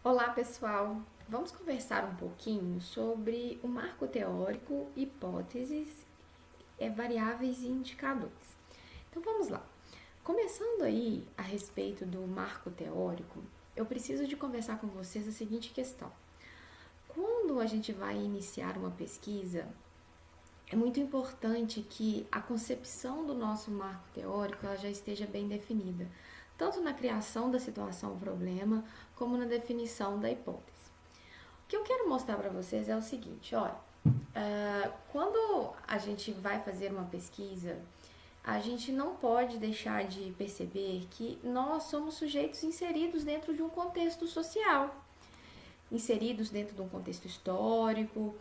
Olá, pessoal! Vamos conversar um pouquinho sobre o marco teórico, hipóteses, variáveis e indicadores. Então vamos lá. Começando aí a respeito do marco teórico, eu preciso de conversar com vocês a seguinte questão. Quando a gente vai iniciar uma pesquisa, é muito importante que a concepção do nosso marco teórico ela já esteja bem definida, tanto na criação da situação ou problema, como na definição da hipótese. O que eu quero mostrar para vocês é o seguinte, olha, quando a gente vai fazer uma pesquisa, a gente não pode deixar de perceber que nós somos sujeitos inseridos dentro de um contexto social, inseridos dentro de um contexto histórico,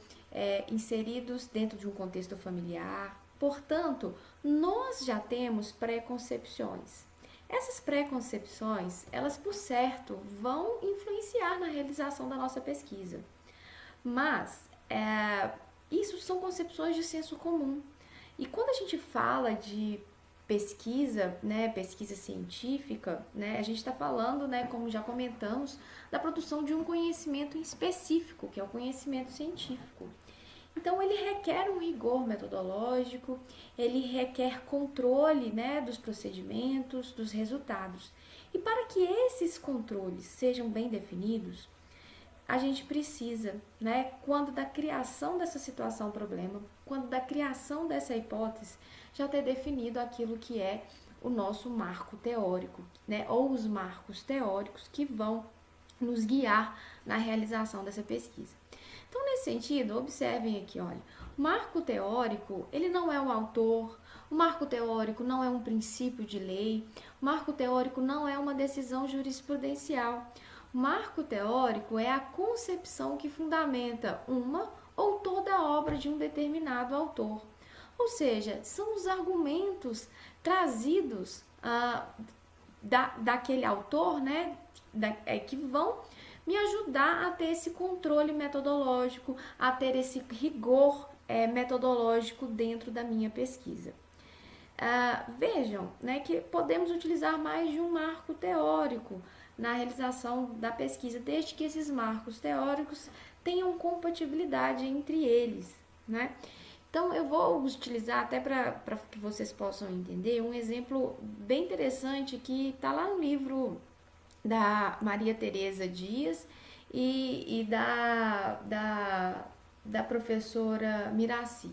inseridos dentro de um contexto familiar. Portanto, nós já temos preconcepções. Essas preconcepções, elas por certo vão influenciar na realização da nossa pesquisa. Mas isso são concepções de senso comum. E quando a gente fala de pesquisa, né, pesquisa científica, né, a gente está falando, né, como já comentamos, da produção de um conhecimento específico, que é o conhecimento científico. Então ele requer um rigor metodológico, ele requer controle, né, dos procedimentos, dos resultados. E para que esses controles sejam bem definidos, a gente precisa, né, quando da criação dessa situação problema, quando da criação dessa hipótese, já ter definido aquilo que é o nosso marco teórico, né, ou os marcos teóricos que vão nos guiar na realização dessa pesquisa. Então, nesse sentido, observem aqui, olha, o marco teórico, ele não é o autor, o marco teórico não é um princípio de lei, o marco teórico não é uma decisão jurisprudencial. O marco teórico é a concepção que fundamenta uma ou toda a obra de um determinado autor. Ou seja, são os argumentos trazidos daquele autor, né, que vão me ajudar a ter esse controle metodológico, a ter esse rigor metodológico dentro da minha pesquisa. Vejam, né, que podemos utilizar mais de um marco teórico na realização da pesquisa, desde que esses marcos teóricos tenham compatibilidade entre eles, né? Então, eu vou utilizar, até para que vocês possam entender, um exemplo bem interessante que está lá no livro da Maria Tereza Dias e da professora Miraci.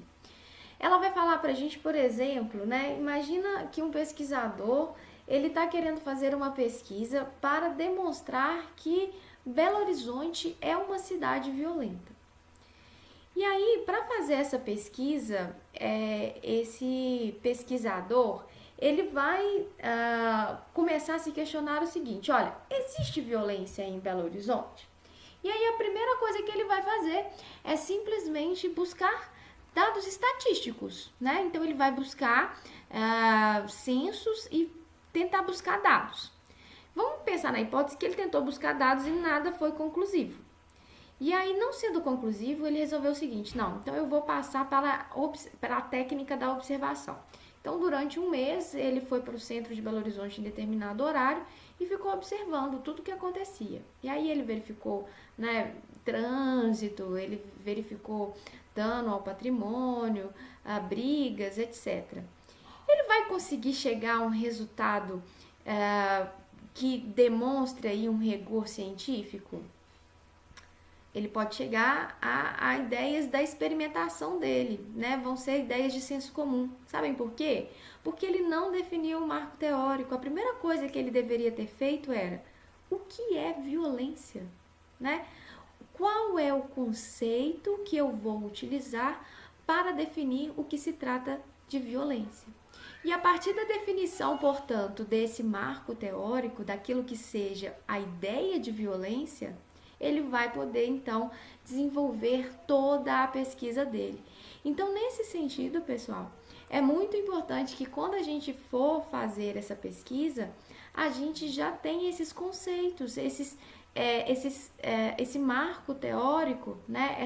Ela vai falar para a gente, por exemplo, né? Imagina que um pesquisador ele está querendo fazer uma pesquisa para demonstrar que Belo Horizonte é uma cidade violenta. E aí, para fazer essa pesquisa, esse pesquisador ele vai começar a se questionar o seguinte: olha, existe violência em Belo Horizonte? E aí a primeira coisa que ele vai fazer é simplesmente buscar dados estatísticos, né? Então ele vai buscar censos e tentar buscar dados. Vamos pensar na hipótese que ele tentou buscar dados e nada foi conclusivo. E aí, não sendo conclusivo, ele resolveu o seguinte: não, então eu vou passar para a técnica da observação. Então, durante um mês, ele foi para o centro de Belo Horizonte em determinado horário e ficou observando tudo o que acontecia. E aí ele verificou, né, trânsito, ele verificou dano ao patrimônio, brigas, etc. Ele vai conseguir chegar a um resultado que demonstre aí um rigor científico? Ele pode chegar a ideias da experimentação dele, né? Vão ser ideias de senso comum. Sabem por quê? Porque ele não definiu um marco teórico. A primeira coisa que ele deveria ter feito era: o que é violência, né? Qual é o conceito que eu vou utilizar para definir o que se trata de violência? E a partir da definição, portanto, desse marco teórico, daquilo que seja a ideia de violência, ele vai poder, então, desenvolver toda a pesquisa dele. Então, nesse sentido, pessoal, é muito importante que quando a gente for fazer essa pesquisa, a gente já tenha esses conceitos, esse marco teórico, né?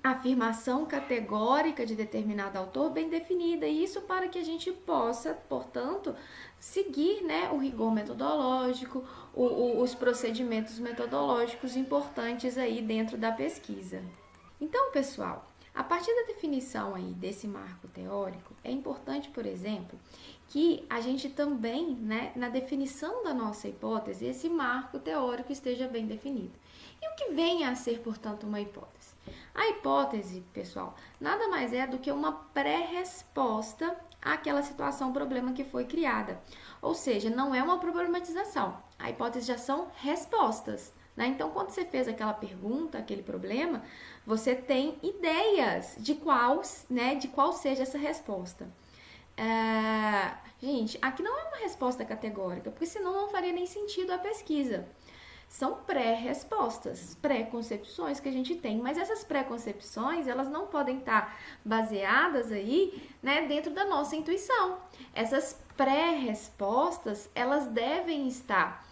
afirmação categórica de determinado autor bem definida, e isso para que a gente possa, portanto, seguir, né, o rigor metodológico, os procedimentos metodológicos importantes aí dentro da pesquisa. Então, pessoal, a partir da definição aí desse marco teórico, é importante, por exemplo, que a gente também, né, na definição da nossa hipótese, esse marco teórico esteja bem definido. E o que vem a ser, portanto, uma hipótese? A hipótese, pessoal, nada mais é do que uma pré-resposta àquela situação, problema que foi criada. Ou seja, não é uma problematização. A hipótese já são respostas. Então, quando você fez aquela pergunta, aquele problema, você tem ideias de qual seja essa resposta. Gente, aqui não é uma resposta categórica, porque senão não faria nem sentido a pesquisa. São pré-respostas, pré-concepções que a gente tem, mas essas pré-concepções, elas não podem estar baseadas aí, né, dentro da nossa intuição. Essas pré-respostas, elas devem estar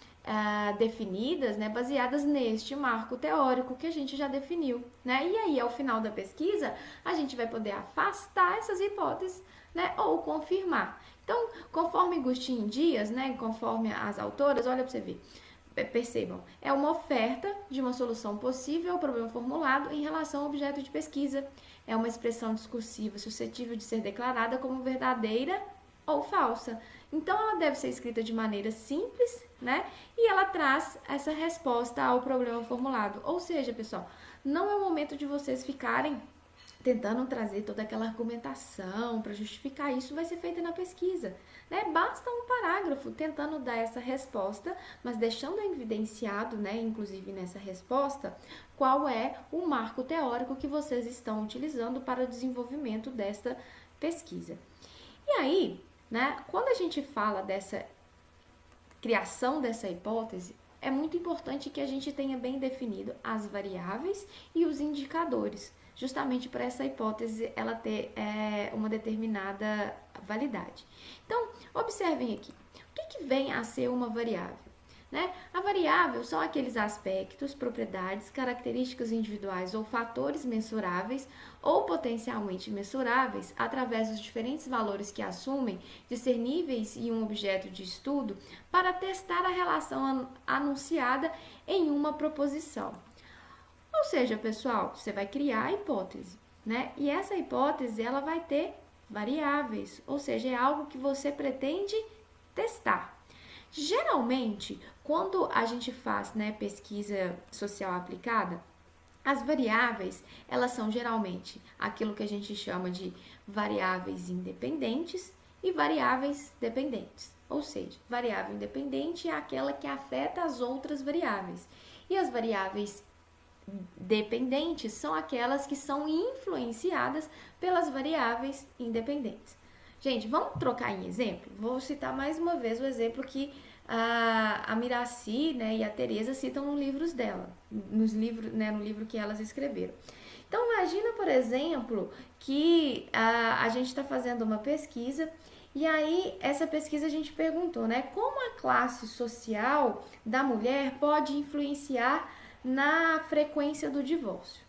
definidas, né, baseadas neste marco teórico que a gente já definiu, né? E aí, ao final da pesquisa, a gente vai poder afastar essas hipóteses, né, ou confirmar. Então, conforme Agustin Dias, né, conforme as autoras, olha para você ver, percebam, é uma oferta de uma solução possível ao problema formulado em relação ao objeto de pesquisa. É uma expressão discursiva suscetível de ser declarada como verdadeira ou falsa. Então, ela deve ser escrita de maneira simples, né? E ela traz essa resposta ao problema formulado. Ou seja, pessoal, não é o momento de vocês ficarem tentando trazer toda aquela argumentação para justificar isso, vai ser feita na pesquisa, né? Basta um parágrafo tentando dar essa resposta, mas deixando evidenciado, né, inclusive nessa resposta, qual é o marco teórico que vocês estão utilizando para o desenvolvimento desta pesquisa. E aí, né, quando a gente fala dessa criação dessa hipótese, é muito importante que a gente tenha bem definido as variáveis e os indicadores, justamente para essa hipótese ela ter uma determinada validade. Então, observem aqui, o que vem a ser uma variável? Né? A variável são aqueles aspectos, propriedades, características individuais ou fatores mensuráveis ou potencialmente mensuráveis através dos diferentes valores que assumem discerníveis em um objeto de estudo para testar a relação anunciada em uma proposição. Ou seja, pessoal, você vai criar a hipótese, né? E essa hipótese ela vai ter variáveis, ou seja, é algo que você pretende testar. Geralmente, quando a gente faz, né, pesquisa social aplicada, as variáveis, elas são geralmente aquilo que a gente chama de variáveis independentes e variáveis dependentes. Ou seja, variável independente é aquela que afeta as outras variáveis. E as variáveis dependentes são aquelas que são influenciadas pelas variáveis independentes. Gente, vamos trocar em exemplo? Vou citar mais uma vez o exemplo que a Miraci, né, e a Tereza citam nos livros dela, no livro que elas escreveram. Então, imagina, por exemplo, que a gente está fazendo uma pesquisa e aí essa pesquisa a gente perguntou, né, como a classe social da mulher pode influenciar na frequência do divórcio.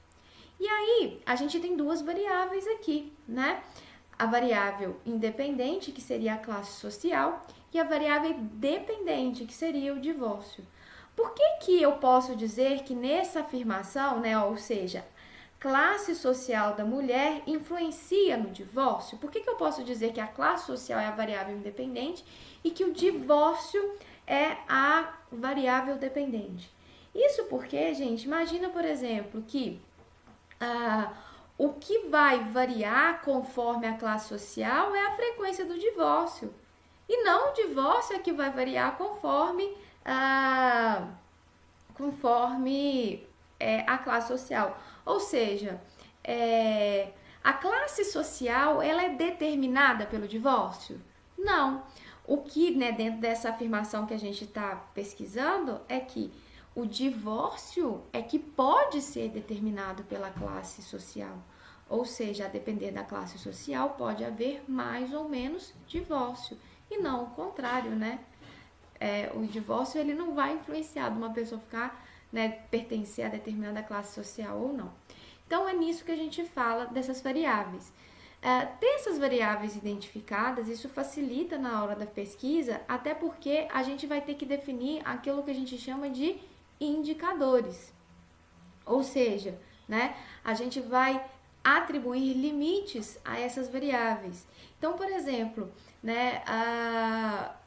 E aí, a gente tem duas variáveis aqui, né? A variável independente, que seria a classe social, e a variável dependente, que seria o divórcio. Por que eu posso dizer que nessa afirmação, né, ou seja, classe social da mulher influencia no divórcio? Por que eu posso dizer que a classe social é a variável independente e que o divórcio é a variável dependente? Isso porque, gente, imagina, por exemplo, que o que vai variar conforme a classe social é a frequência do divórcio. E não o divórcio é que vai variar conforme a classe social. Ou seja, a classe social ela é determinada pelo divórcio? Não. O que, né, dentro dessa afirmação que a gente está pesquisando é que o divórcio é que pode ser determinado pela classe social. Ou seja, a depender da classe social, pode haver mais ou menos divórcio. E não o contrário, né? O divórcio ele não vai influenciar de uma pessoa ficar, né, pertencer a determinada classe social ou não. Então, é nisso que a gente fala dessas variáveis. Ter essas variáveis identificadas, isso facilita na hora da pesquisa, até porque a gente vai ter que definir aquilo que a gente chama de indicadores. Ou seja, né, a gente vai atribuir limites a essas variáveis. Então, por exemplo, né,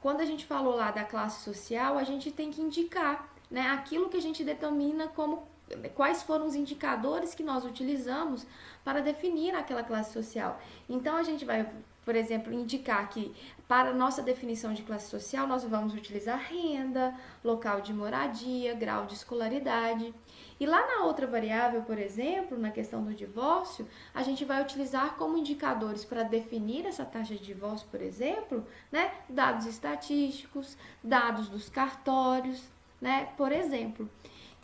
quando a gente falou lá da classe social, a gente tem que indicar, né, aquilo que a gente determina como quais foram os indicadores que nós utilizamos para definir aquela classe social. Então, a gente vai, por exemplo, indicar que para a nossa definição de classe social, nós vamos utilizar renda, local de moradia, grau de escolaridade. E lá na outra variável, por exemplo, na questão do divórcio, a gente vai utilizar como indicadores para definir essa taxa de divórcio, por exemplo, né, dados estatísticos, dados dos cartórios, né, por exemplo.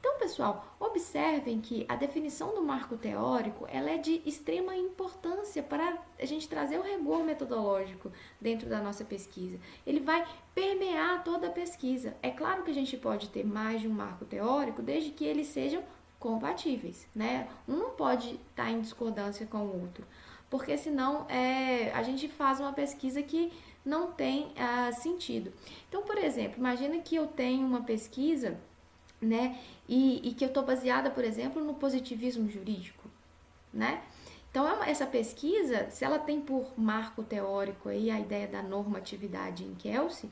Então, pessoal, observem que a definição do marco teórico ela é de extrema importância para a gente trazer o rigor metodológico dentro da nossa pesquisa. Ele vai permear toda a pesquisa. É claro que a gente pode ter mais de um marco teórico, desde que eles sejam compatíveis, né? Um não pode estar em discordância com o outro, porque senão a gente faz uma pesquisa que não tem sentido. Então, por exemplo, imagina que eu tenho uma pesquisa, né? E que eu estou baseada, por exemplo, no positivismo jurídico, né? Então, essa pesquisa, se ela tem por marco teórico aí a ideia da normatividade em Kelsey,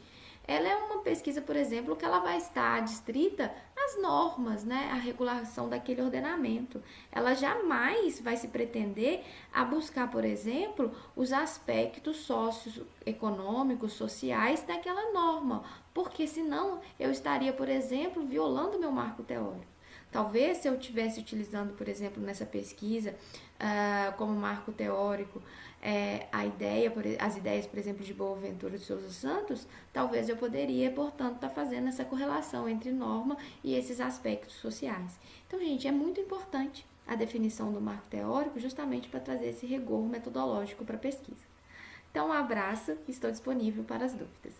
ela é uma pesquisa, por exemplo, que ela vai estar adstrita às normas, né? A regulação daquele ordenamento. Ela jamais vai se pretender a buscar, por exemplo, os aspectos socioeconômicos, sociais daquela norma, porque senão eu estaria, por exemplo, violando meu marco teórico. Talvez se eu estivesse utilizando, por exemplo, nessa pesquisa como marco teórico as ideias, por exemplo, de Boaventura de Souza Santos, talvez eu poderia, portanto, estar fazendo essa correlação entre norma e esses aspectos sociais. Então, gente, é muito importante a definição do marco teórico justamente para trazer esse rigor metodológico para a pesquisa. Então, um abraço e estou disponível para as dúvidas.